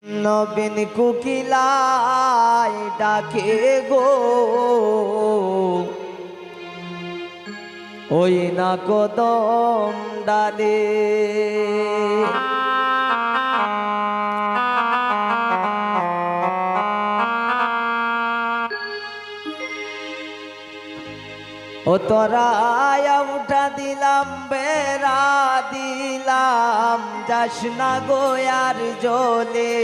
নবীন কোকিলায় ডাকে গো, ওই না কদম ডালে। ও তোরা উঠা দিলাম, বেড়া দিলাম, যাস না গোয়ার জলে।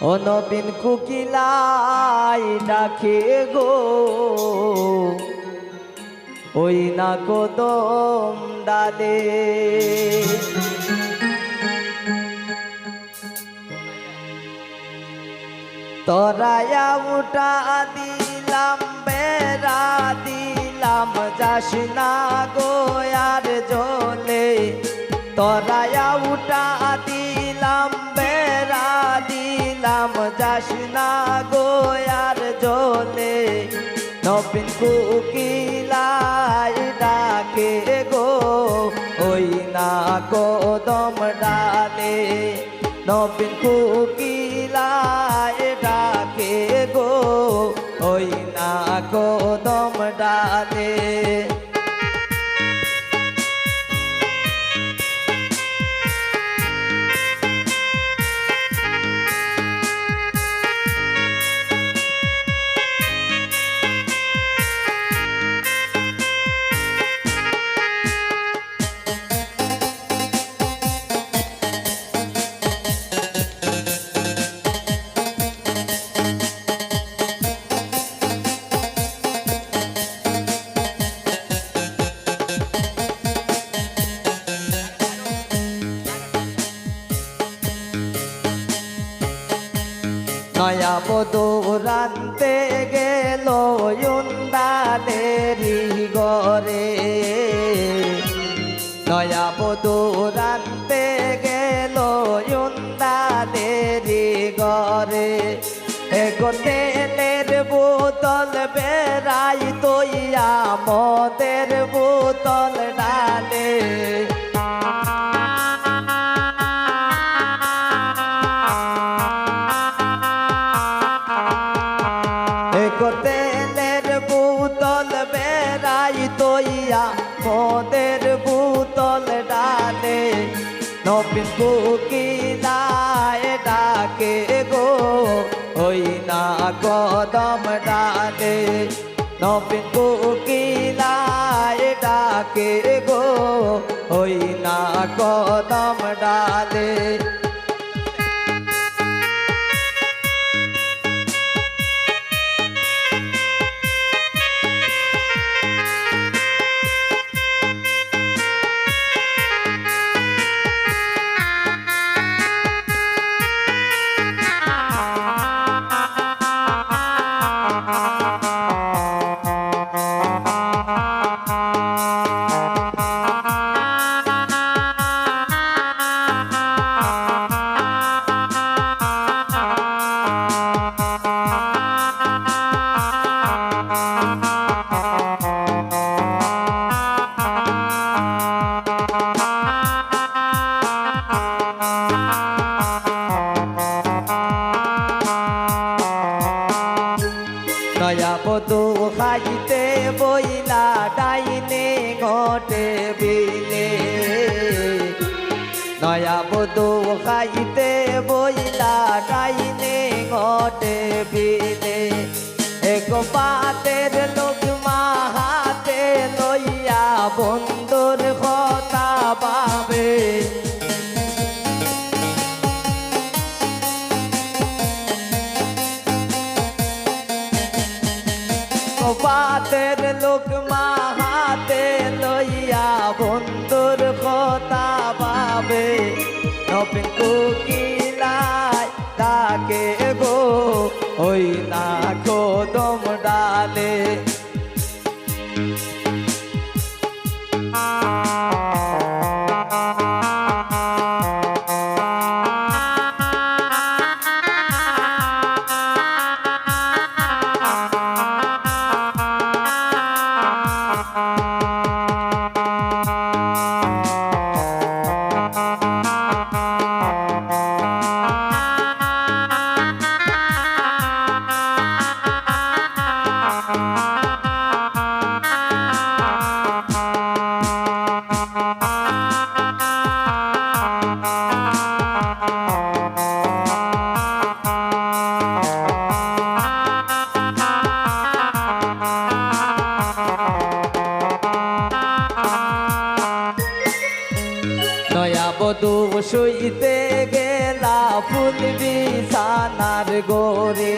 ও নবীন কোকিলাই ডাকে গো, ওই না কদম ডালে। তোরায়া উঠা দিলাম, বেড়া দিলাম, যাস না গোয়ার জলে। তোরায়া উঠা দিলাম, বেড়া দিলাম, যাস না গোয়ার জলে। নবীন কোকিলাই ডাকে গো, ওই না কদম ডালে। নবীন কোকিলায় ডাকে গো, ওই না কদম ডালে। নয়া বধূ রানতে গেল ইন্দালেরি গরে। নয়া বধূ রানতে গেল ইন্দালেরি গরে। এগো তেলের বোতল বেড়াই তৈয়া, মদের বোতল ডালে। তেলের বোতল বেড়াই তৈয়া, মদের বোতল ডালে। নবীন কোকিলায় ডাকে গো, ওই না কদম ডালে। নবীন কোকিলায় ডাকে গো, ওই না কদম ডালে। নয়া বধূ খাইতে বইলা, ডাইনে ঘটে বিলে। নয়া বধূ খাইতে বইলা, ডাইনে ঘটে বিলে। এক পাতের লোক মা হাতে লইয়া, বন্ধুর কথা ভাবে। পাতের লোক মা হাতে লইয়া, বন্ধুর কথা ভাবে। নবীন কোকিলায় ডাকে গো, ওই না কদম ডালে। বধু শুইতে গেলা ফুল বিছানার গোরে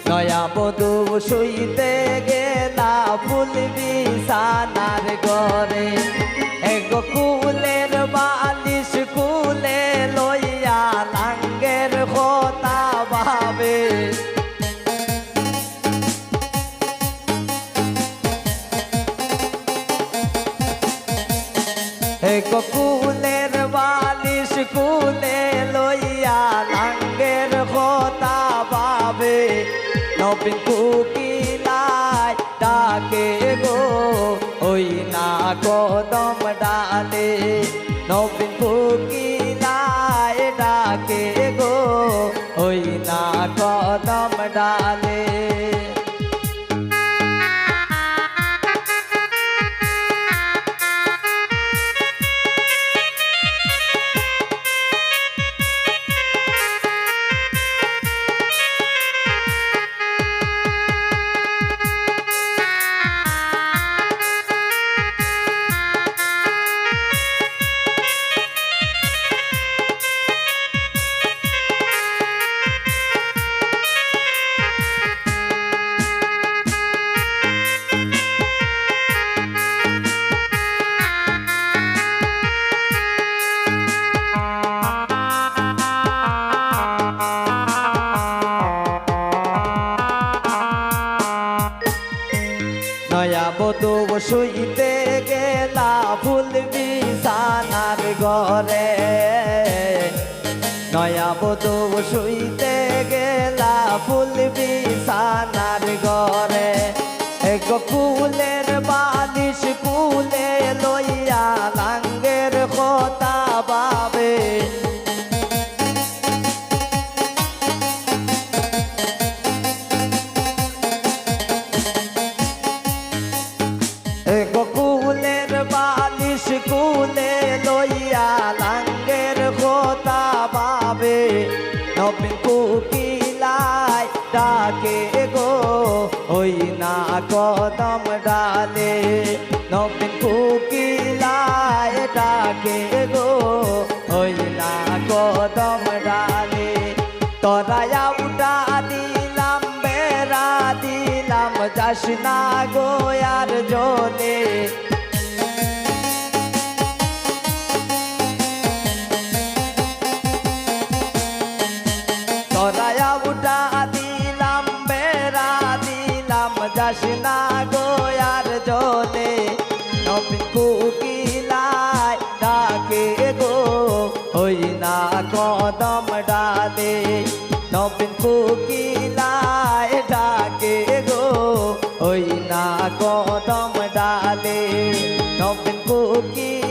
নয়া বধু শুইতে গেলা ফুল বিছানার গরে এগো কুলের বালিশ কুলে লইয়া লাঙ্গের কথা ভাবে এগো কুলের বালিশ কুলে লইয়া লাঙ্গের কথা ভাবে নবীন কোকিলায় ডাকে গো ওই না কদম ডালে নবীন কোকিলায় ডাকে গো ওই না কদম ডালে নয়া বধু শুইতে গেলা ফুল বিছানার ঘরে নয়া বধু শুইতে গেলা ফুল বিছানার ঘরে এক কুলের বালিশ কুলে লইয়া লাঙ্গের কথা ভাবে কুলের বালিশ কুলে লইয়া লাঙ্গের কথা ভাবে নবীন কোকিলায় ডাকে গো ওই না কদম ডালে নবীন কোকিলায় ডাকে গো ওই না কদম ডালে তরায়া উঠা দিলাম বেড়া দিলাম যাস না গো আর জলে তরায়া উঠা দিলাম বেড়া দিলাম যাস না গো আর জলে নবীন কোকিলায় ডাকে গো ওই না কদম ডালে নবীন কোকিলায় ডাকে গো ওই না কদম ডালে নবীন কোকিলায়